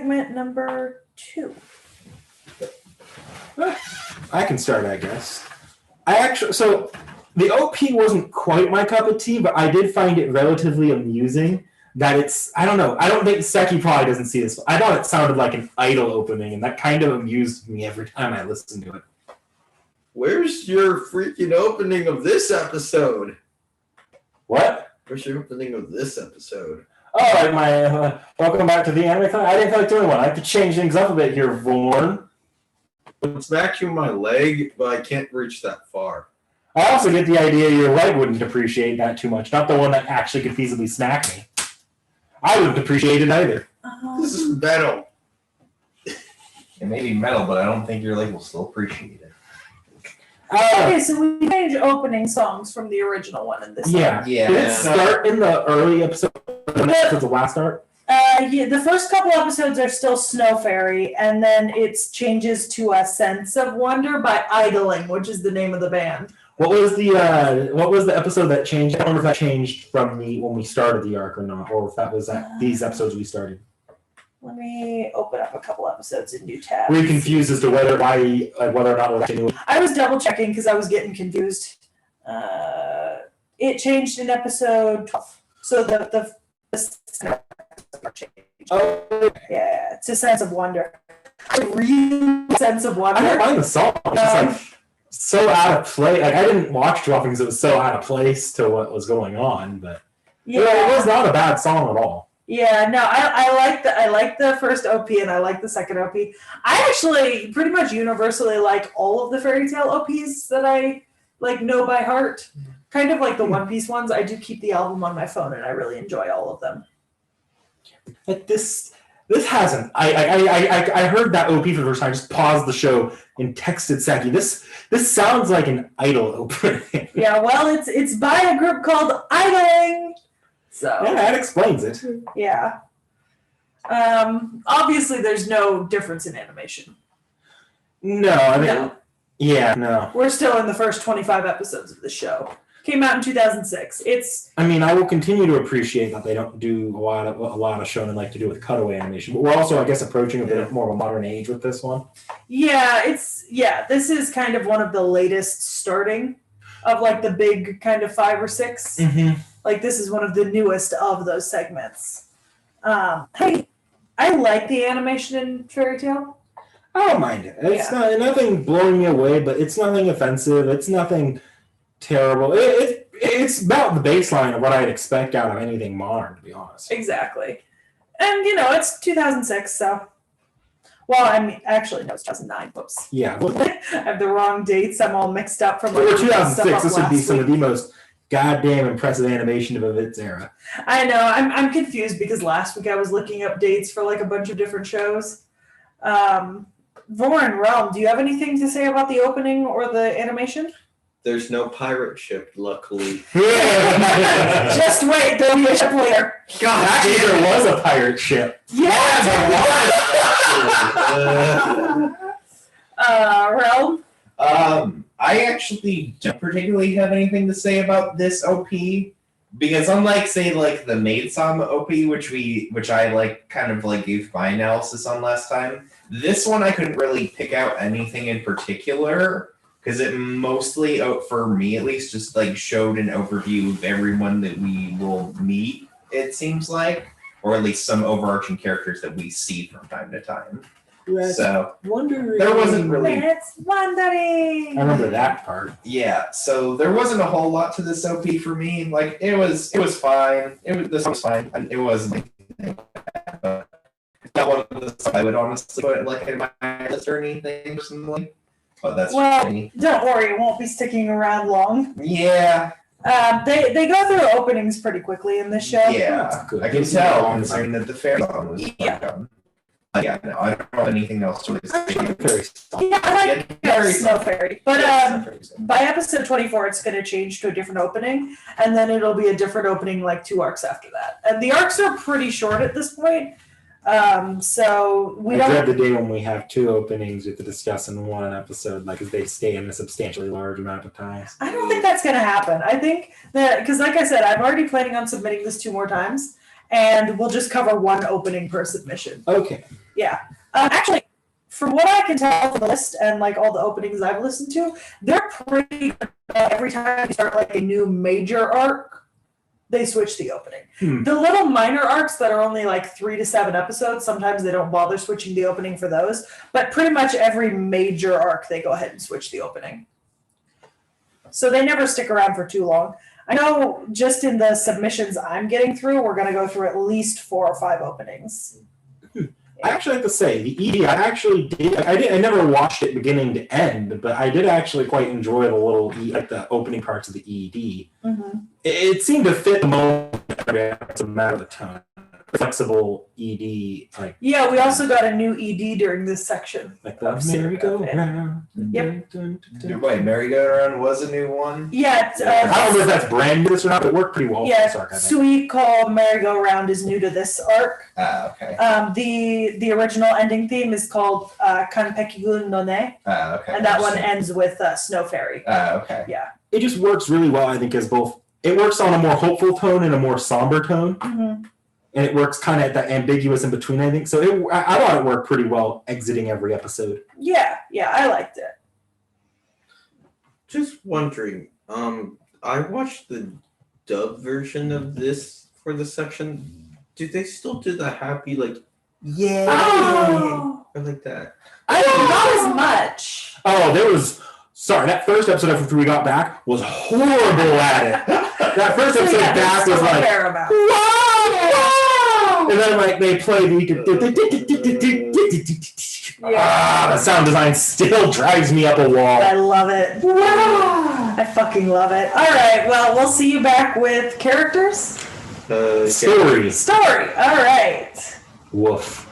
segment number 2. I can start, I guess. So the OP wasn't quite my cup of tea, but I did find it relatively amusing that I don't know, I don't think Seki probably doesn't see this. I thought it sounded like an Idol opening, and that kind of amused me every time I listened to it. Where's your freaking opening of this episode? What? Where's your opening of this episode? Oh, my welcome back to the anime thing. I didn't feel like doing one. I have to change things up a bit here, Vorn. It's vacuum my leg, but I can't reach that far. I also get the idea your leg wouldn't appreciate that too much. Not the one that actually could feasibly smack me. I wouldn't appreciate it either. This is metal. It may be metal, but I don't think your leg will still appreciate it. Okay, so we changed opening songs from the original one in this Yeah. one. Yeah. Did it start in the early episode? The last art? Yeah, the first couple episodes are still Snow Fairy, and then it changes to A Sense of Wonder by Idling, which is the name of the band. What was the episode that changed? I don't remember if that changed from when we started the arc or not, or if that was these episodes we started. Let me open up a couple episodes in new tabs. Were you confused as to whether or not we're actually new? I was double checking because I was getting confused. It changed in episode 12, so the Oh, yeah, it's A Sense of Wonder. A real sense of wonder. I don't mind the song. It's just like so out of place. Like I didn't watch too often because it was so out of place to what was going on. But yeah, it was not a bad song at all. Yeah, no, I like the first OP and I like the second OP. I actually pretty much universally like all of the fairy tale OPs that I know by heart. Kind of like the One Piece ones. I do keep the album on my phone and I really enjoy all of them. Like this hasn't. I heard that OP for the first time. I just paused the show and texted Saki. This sounds like an Idol opening. Yeah, well, it's by a group called Idling. So yeah, that explains it. Yeah. Obviously, there's no difference in animation. No, I mean, no. We're still in the first 25 episodes of the show. Came out in 2006. I mean, I will continue to appreciate that they don't do a lot of shonen like to do with cutaway animation, but we're also, I guess, approaching a bit more of a modern age with this one. Yeah, this is kind of one of the latest starting of like the big kind of 5 or 6. Mm-hmm. Like this is one of the newest of those segments. I like the animation in Fairy Tail. I don't mind it. It's nothing blowing me away, but it's nothing offensive. It's nothing terrible. It's about the baseline of what I'd expect out of anything modern, to be honest. Exactly. And, it's 2006, so... Well, I mean, actually, no, it's 2009. Whoops. Yeah. I have the wrong dates. I'm all mixed up from... If it were 2006, this would be some of the most goddamn impressive animation of its era. I know. I'm confused because last week I was looking up dates for, a bunch of different shows. Vorin Realm, do you have anything to say about the opening or the animation? There's no pirate ship, luckily. Just wait, there'll be a ship later. God, actually, there was a pirate ship. Yeah! Realm? I actually don't particularly have anything to say about this OP because unlike, say, the Maid-sama OP, which I kind of gave my analysis on last time, this one I couldn't really pick out anything in particular. Because it mostly, for me at least, just showed an overview of everyone that we will meet, it seems like. Or at least some overarching characters that we see from time to time. So, wondering. There wasn't really... Let's wondering! I remember that part. Yeah, so there wasn't a whole lot to this OP for me. It was fine. This was fine. It wasn't but not one of the stuff I would honestly put in my list or anything personally. But that's funny. Don't worry, it won't be sticking around long. Yeah. They go through openings pretty quickly in this show. Yeah, I can tell considering that the fair song was done. Yeah, no, I don't have anything else to say. Yeah, I like Snow Fairy. But by episode 24, it's going to change to a different opening, and then it'll be a different opening 2 arcs after that. And the arcs are pretty short at this point. So we don't. I dread the day when we have 2 openings we have to discuss in one episode, because they stay in a substantially large amount of time. I don't think that's going to happen. I think that because, like I said, I'm already planning on submitting this 2 more times, and we'll just cover one opening per submission. Okay. Yeah. Actually, from what I can tell from the list and like all the openings I've listened to, they're pretty good. Every time you start like a new major arc, they switch the opening. The little minor arcs that are only like 3 to 7 episodes, sometimes they don't bother switching the opening for those. But pretty much every major arc, they go ahead and switch the opening. So they never stick around for too long. I know just in the submissions I'm getting through, we're going to go through at least 4 or 5 openings. I actually have to say, the ED, I actually did. I never watched it beginning to end, but I did actually quite enjoy the little, like the opening parts of the ED. Mm-hmm. It seemed to fit the moment. It's a matter of time. Flexible ED, like Yeah, we also got a new ED during this section. the merry-go-round. Yep. Wait, merry-go-round was a new one? Yeah, I don't know if that's brand new or not, but it worked pretty well. yeah, for this arc, I think. Sweet Call Merry-Go-Round is new to this arc. Okay. The original ending theme is called Kanpekigun no Ne, Okay. and that one ends with Snow Fairy. Okay. It just works really well, I think, as both. It works on a more hopeful tone and a more somber tone. Mm-hmm. And it works kind of at that ambiguous in between, I think. So I thought it worked pretty well exiting every episode. Yeah, I liked it. Just wondering, I watched the dub version of this for the section. Do they still do the happy, like, yay, Oh, or like that? not as much. Oh, that first episode after we got back was horrible at it. That first episode back was like, wow! And then like they play the the sound design still drives me up a wall. I love it. Wow. I fucking love it. All right, well, we'll see you back with characters. Stories. Story. All right. Woof.